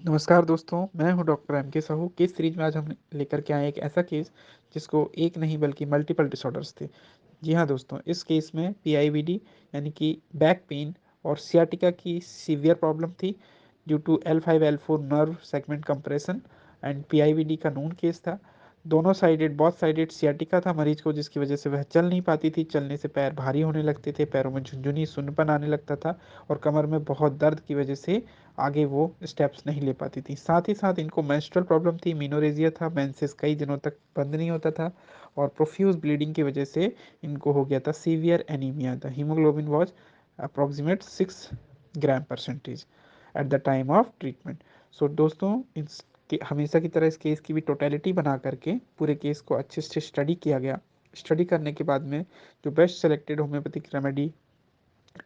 नमस्कार दोस्तों, मैं हूं डॉक्टर एम के साहू। केस सीरीज में आज हम लेकर के आए एक ऐसा केस जिसको एक नहीं बल्कि मल्टीपल डिसऑर्डर्स थे। जी हाँ दोस्तों, इस केस में पीआईवीडी यानी कि बैक पेन और सियाटिका की सीवियर प्रॉब्लम थी due to L5 L4 nerve segment compression and PIVD का नोन केस था। दोनों साइडेड बहुत साइडेड सियाटिका था मरीज को, जिसकी वजह से वह चल नहीं पाती थी। चलने से पैर भारी होने लगते थे, पैरों में झुंझुनी सुन्नपन आने लगता था और कमर में बहुत दर्द की वजह से आगे वो स्टेप्स नहीं ले पाती थी। साथ ही साथ इनको मेंस्ट्रुअल प्रॉब्लम थी, मीनोरेजिया था, मेंसेस कई दिनों तक बंद नहीं होता था और प्रोफ्यूज ब्लीडिंग की वजह से इनको हो गया था severe anaemia. The haemoglobin was approximate 6 gram percentage at the time of treatment. So दोस्तों, हमेशा की तरह इस केस की भी टोटलिटी बना करके पूरे केस को अच्छे से स्टडी किया गया। स्टडी करने के बाद में जो बेस्ट सेलेक्टेड होम्योपैथिक रेमेडी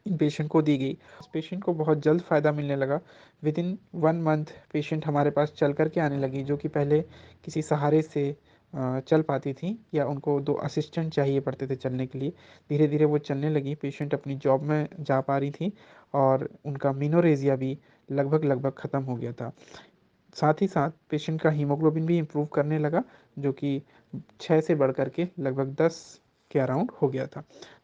इन पेशेंट को दी गई, उस पेशेंट को बहुत जल्द फ़ायदा मिलने लगा। विद इन 1 मंथ पेशेंट हमारे पास चल कर के आने लगी, जो कि पहले किसी सहारे से चल पाती थी या उनको 2 असिस्टेंट चाहिए पड़ते थे चलने के लिए। धीरे धीरे वो चलने लगी, पेशेंट अपनी जॉब में जा पा रही थी और उनका मीनोरेजिया भी लगभग लगभग ख़त्म हो गया था। साथ ही साथ पेशेंट का हीमोग्लोबिन भी इम्प्रूव करने लगा, जो कि 6 से बढ़ कर के लगभग 10 के अराउंड हो गया था।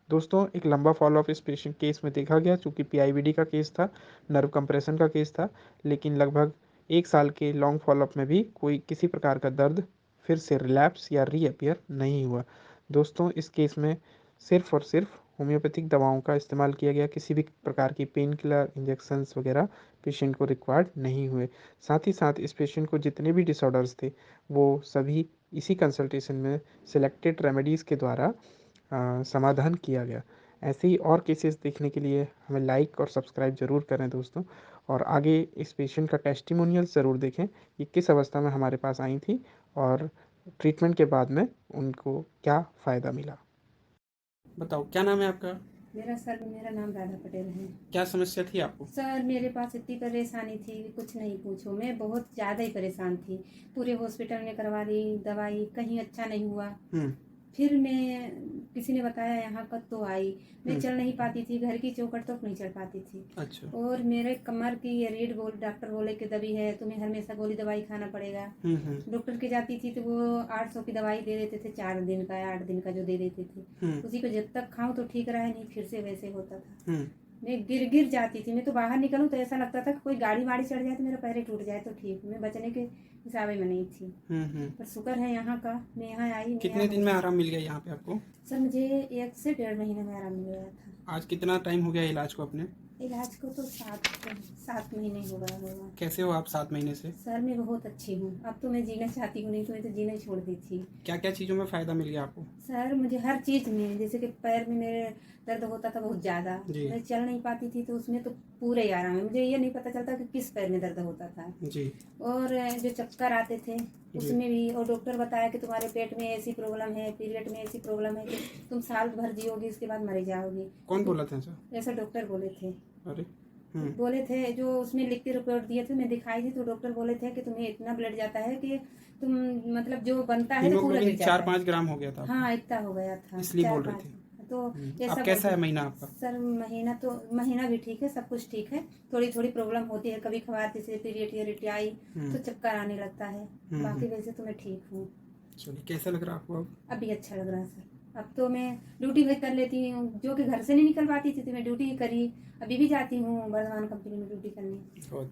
दोस्तों, एक लंबा फॉलोअप इस पेशेंट केस में देखा गया, चूँकि पीआईवीडी का केस था, नर्व कंप्रेशन का केस था, लेकिन लगभग 1 साल के लॉन्ग फॉलोअप में भी कोई किसी प्रकार का दर्द फिर से रिलैप्स या रीअपीयर नहीं हुआ। दोस्तों, इस केस में सिर्फ़ और सिर्फ़ होम्योपैथिक दवाओं का इस्तेमाल किया गया, किसी भी प्रकार की पेन किलर, इंजेक्शंस वगैरह पेशेंट को रिक्वायर्ड नहीं हुए। साथ ही साथ इस पेशेंट को जितने भी डिसऑर्डर्स थे, वो सभी इसी कंसल्टेशन में सिलेक्टेड रेमेडीज़ के द्वारा समाधान किया गया। ऐसे ही और केसेस देखने के लिए हमें लाइक और सब्सक्राइब ज़रूर करें दोस्तों, और आगे इस पेशेंट का टेस्टिमोनियल ज़रूर देखें कि किस अवस्था में हमारे पास आई थी और ट्रीटमेंट के बाद में उनको क्या फ़ायदा मिला। बताओ, क्या नाम है आपका? मेरा नाम राधा पटेल है। क्या समस्या थी आपको? सर, मेरे पास इतनी परेशानी थी, कुछ नहीं पूछो। मैं बहुत ज़्यादा ही परेशान थी। पूरे हॉस्पिटल में करवा ली दवाई, कहीं अच्छा नहीं हुआ। फिर मैं किसी ने बताया यहाँ का, तो आई। मैं चल नहीं पाती थी, घर की चौखट तक नहीं चढ़ पाती थी। अच्छा। और मेरे कमर की ये रीढ़ डॉक्टर बोले कि दबी है, तुम्हें हमेशा गोली दवाई खाना पड़ेगा। डॉक्टर के जाती थी तो वो 800 की दवाई दे देते थे, 4 दिन का या 8 दिन का जो दे देते थे। उसी को जब तक खाऊं तो ठीक रहा, नहीं फिर से वैसे होता था। मैं गिर गिर जाती थी। मैं तो बाहर निकलूं तो ऐसा लगता था कि कोई गाड़ी वाड़ी चढ़ जाए तो मेरा पैर टूट जाए तो ठीक। मैं बचने के हिसाब में नहीं थी। पर शुक्र है यहाँ का, मैं यहाँ आई। कितने दिन में आराम मिल गया यहाँ पे आपको? सर, मुझे 1 से 1.5 महीने में आराम मिल गया था। आज कितना टाइम हो गया इलाज को अपने? इलाज को तो 7 महीने हो गया होगा। कैसे हो आप 7 महीने से? सर, मैं बहुत अच्छी हूँ। अब तो मैं जीना चाहती हूँ, नहीं तो मैं तो जीना ही छोड़ दी थी। क्या क्या चीज़ों में फ़ायदा मिल गया आपको? सर, मुझे हर चीज़ में, जैसे कि पैर में मेरे दर्द होता था बहुत ज़्यादा, मैं चल नहीं पाती थी, तो उसमें तो पूरे ही आराम है। मुझे ये नहीं पता चलता कि किस पैर में दर्द होता था जी। और जो चक्कर आते थे उसमें भी। और डॉक्टर बताया कि तुम्हारे पेट में ऐसी प्रॉब्लम है, पीरियड में ऐसी प्रॉब्लम है कि तुम साल भर जियोगी, इसके बाद मर जाओगी। कौन बोला था सर? ऐसा डॉक्टर बोले थे। अरे बोले थे, जो उसमें लिख के रिपोर्ट दिए थे, मैं दिखाई थी तो डॉक्टर बोले थे कि तुम्हें इतना ब्लड जाता है कि तुम, मतलब जो बनता है पूरा गिर जाता है। 4-5 ग्राम हो गया था? हाँ, इतना हो गया था, इसलिए बोल रहे थे। तो अब कैसा है महीना आपका? सर, महीना भी ठीक है, सब कुछ ठीक है। थोड़ी थोड़ी प्रॉब्लम होती है, कभी कभार जैसे पीरियड आई तो चक्कर आने लगता है। बाकी वैसे तो मैं ठीक हूँ। चलिए, कैसा लग रहा है आपको अब? अभी अच्छा लग रहा है सर। अब तो मैं ड्यूटी भी कर लेती हूँ, जो कि घर से नहीं निकल पाती थी तो मैं ड्यूटी करी। अभी भी जाती हूँ वर्धमान कंपनी में ड्यूटी करने। बहुत